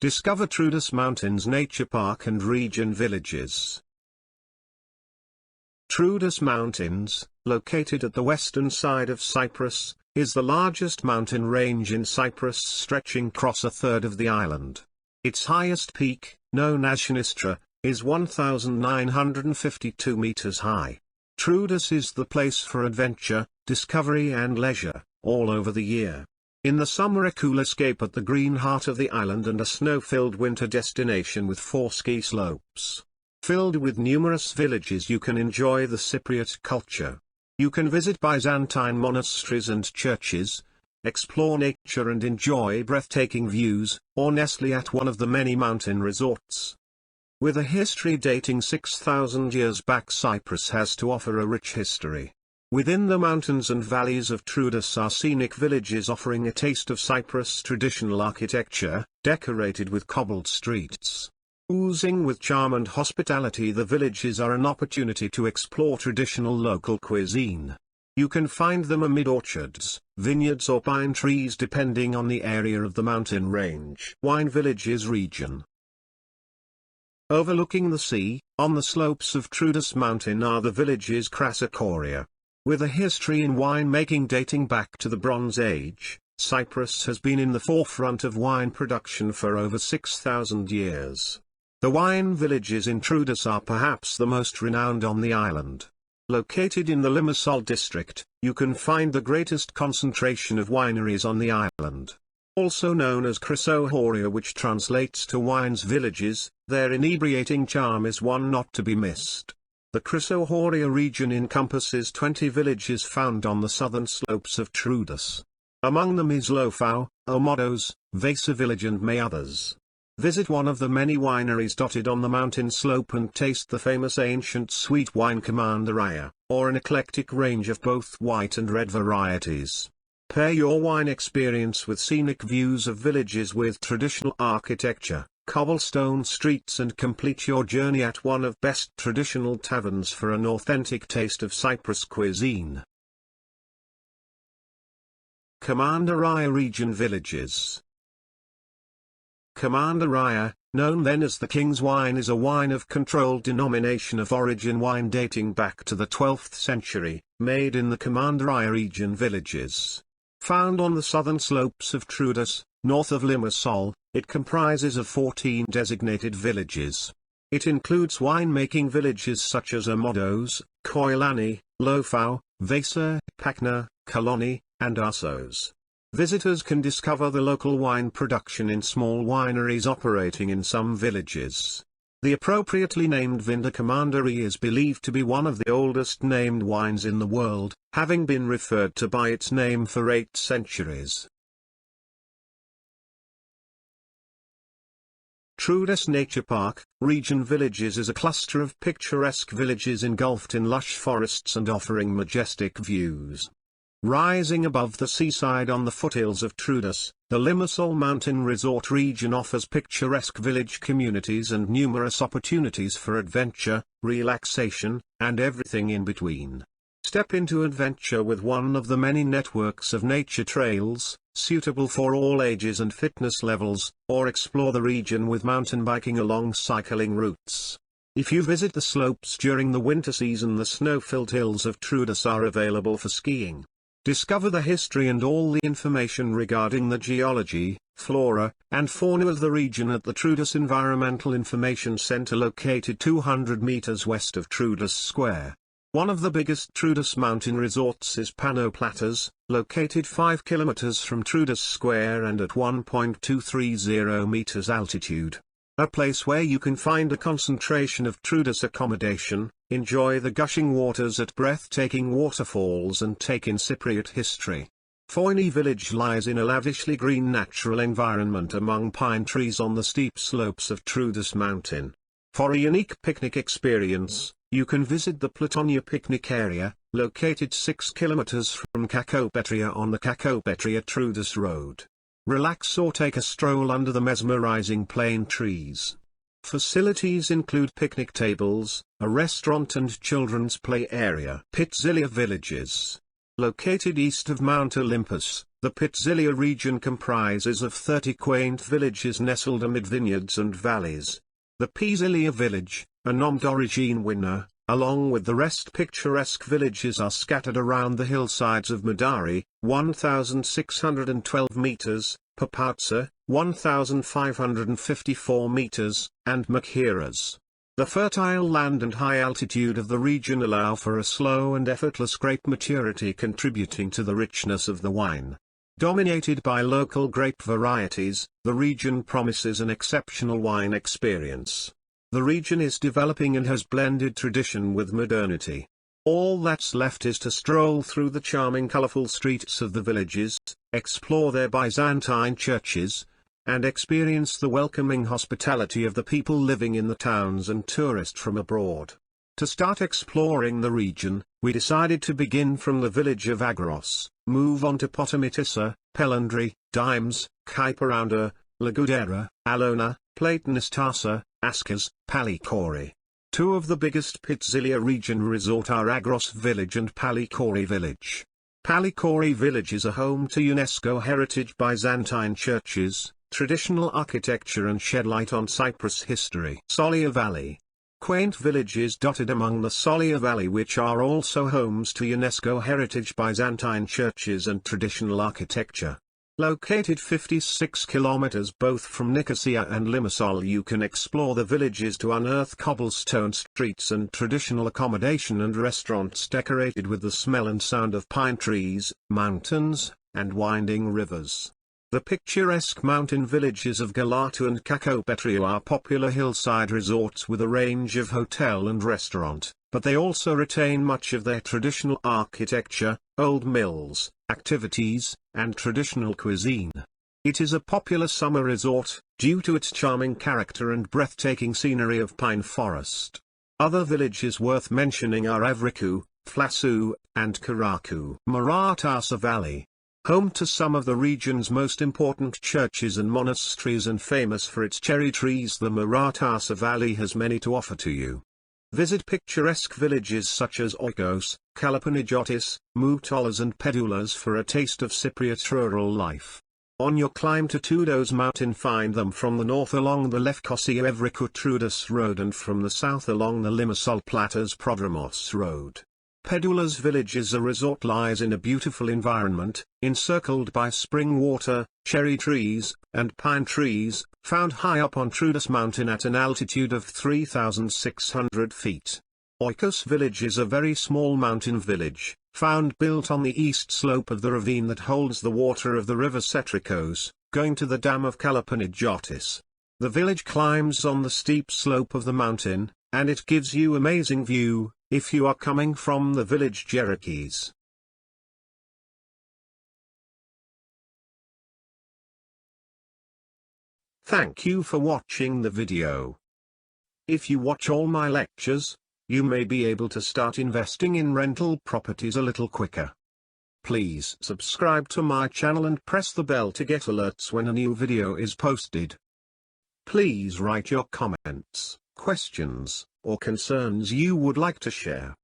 Discover Troodos Mountains Nature Park and Region Villages. Troodos Mountains, located at the western side of Cyprus, is the largest mountain range in Cyprus, stretching across a third of the island. Its highest peak, known as Sinistra, is 1,952 meters high. Troodos is the place for adventure, discovery and leisure, all over the year. In the summer, a cool escape at the green heart of the island, and a snow-filled winter destination with 4 ski slopes. Filled with numerous villages, you can enjoy the Cypriot culture. You can visit Byzantine monasteries and churches, explore nature and enjoy breathtaking views, or nestle at one of the many mountain resorts. With a history dating 6,000 years back, Cyprus has to offer a rich history. Within the mountains and valleys of Troodos are scenic villages offering a taste of Cyprus' traditional architecture, decorated with cobbled streets. Oozing with charm and hospitality, the villages are an opportunity to explore traditional local cuisine. You can find them amid orchards, vineyards or pine trees depending on the area of the mountain range. Wine Villages region. Overlooking the sea, on the slopes of Troodos Mountain are the villages Crassicoria. With a history in winemaking dating back to the Bronze Age, Cyprus has been in the forefront of wine production for over 6,000 years. The wine villages in Troodos are perhaps the most renowned on the island. Located in the Limassol district, you can find the greatest concentration of wineries on the island. Also known as Crassicoria, which translates to Wines Villages, their inebriating charm is one not to be missed. The Crassicoria region encompasses 20 villages found on the southern slopes of Troodos. Among them is Lofau, Omodos, Vasa Village and may others. Visit one of the many wineries dotted on the mountain slope and taste the famous ancient sweet wine Commandaria, or an eclectic range of both white and red varieties. Pair your wine experience with scenic views of villages with traditional architecture, cobblestone streets, and complete your journey at one of best traditional taverns for an authentic taste of Cyprus cuisine. Commandaria Region Villages. Commandaria, known then as the King's Wine, is a wine of controlled denomination of origin wine dating back to the 12th century, made in the Commandaria Region Villages. Found on the southern slopes of Troodos, north of Limassol, it comprises of 14 designated villages. It includes winemaking villages such as Omodos, Koilani, Lofau, Vasa, Pakna, Koloni, and Assos. Visitors can discover the local wine production in small wineries operating in some villages. The appropriately named Vinda Commandaria is believed to be one of the oldest named wines in the world, having been referred to by its name for 8 centuries. Troodos Nature Park, Region Villages is a cluster of picturesque villages engulfed in lush forests and offering majestic views. Rising above the seaside on the foothills of Troodos, the Limassol Mountain Resort region offers picturesque village communities and numerous opportunities for adventure, relaxation, and everything in between. Step into adventure with one of the many networks of nature trails, suitable for all ages and fitness levels, or explore the region with mountain biking along cycling routes. If you visit the slopes during the winter season, the snow-filled hills of Troodos are available for skiing. Discover the history and all the information regarding the geology, flora, and fauna of the region at the Troodos Environmental Information Center, located 200 meters west of Troodos Square. One of the biggest Troodos mountain resorts is Panoplatas, located 5 kilometers from Troodos Square and at 1.230 meters altitude. A place where you can find a concentration of Troodos accommodation, enjoy the gushing waters at breathtaking waterfalls and take in Cypriot history. Foini Village lies in a lavishly green natural environment among pine trees on the steep slopes of Troodos Mountain. For a unique picnic experience, you can visit the Platonia picnic area, located 6 kilometers from Crassicoria on the Crassicoria-Troodos Road. Relax or take a stroll under the mesmerizing plane trees. Facilities include picnic tables, a restaurant and children's play area. Pitzilia Villages. Located east of Mount Olympus, The Pitzilia region comprises of 30 quaint villages nestled amid vineyards and valleys. The Pitzilia village, a nom d'origine winner, along with the rest picturesque villages are scattered around the hillsides of Madari, 1,612 meters, Papatsa, 1,554 meters, and Makhiras. The fertile land and high altitude of the region allow for a slow and effortless grape maturity, contributing to the richness of the wine. Dominated by local grape varieties, the region promises an exceptional wine experience. The region is developing and has blended tradition with modernity. All that's left is to stroll through the charming colorful streets of the villages, explore their Byzantine churches, and experience the welcoming hospitality of the people living in the towns and tourists from abroad. To start exploring the region, we decided to begin from the village of Agros, move on to Potamitissa, Pelandri, Dimes, Kyparounda, Lagudera, Alona, Platonistasa, Askas, Palikori. Two of the biggest Pitzilia region resort are Agros village and Palikori village. Palikori village is a home to UNESCO heritage Byzantine churches, traditional architecture and shed light on Cyprus history. Solea Valley. Quaint villages dotted among the Solya Valley, which are also homes to UNESCO heritage Byzantine churches and traditional architecture. Located 56 kilometers both from Nicosia and Limassol, you can explore the villages to unearth cobblestone streets and traditional accommodation and restaurants decorated with the smell and sound of pine trees, mountains, and winding rivers. The picturesque mountain villages of Galatu and Kakopetrio are popular hillside resorts with a range of hotel and restaurant, but they also retain much of their traditional architecture, old mills, activities, and traditional cuisine. It is a popular summer resort, due to its charming character and breathtaking scenery of pine forest. Other villages worth mentioning are Avriku, Flasu, and Karaku. Marathasa Valley. Home to some of the region's most important churches and monasteries and famous for its cherry trees, the Marathasa Valley has many to offer to you. Visit picturesque villages such as Oikos, Kalapanijotis, Mutolas and Pedulas for a taste of Cypriot rural life. On your climb to Troodos mountain, find them from the north along the Lefkosia Evriku Troodos road and from the south along the Limassol Platas Prodromos road. Pedulas village is a resort, lies in a beautiful environment, encircled by spring water, cherry trees, and pine trees, found high up on Troodos mountain at an altitude of 3,600 feet. Oikos village is a very small mountain village, found built on the east slope of the ravine that holds the water of the river Setrikos, going to the dam of Kalapanijotis. The village climbs on the steep slope of the mountain, and it gives you amazing view, if you are coming from the village Jerikes. Thank you for watching the video. If you watch all my lectures, you may be able to start investing in rental properties a little quicker. Please subscribe to my channel and press the bell to get alerts when a new video is posted. Please write your comments, questions, or concerns you would like to share.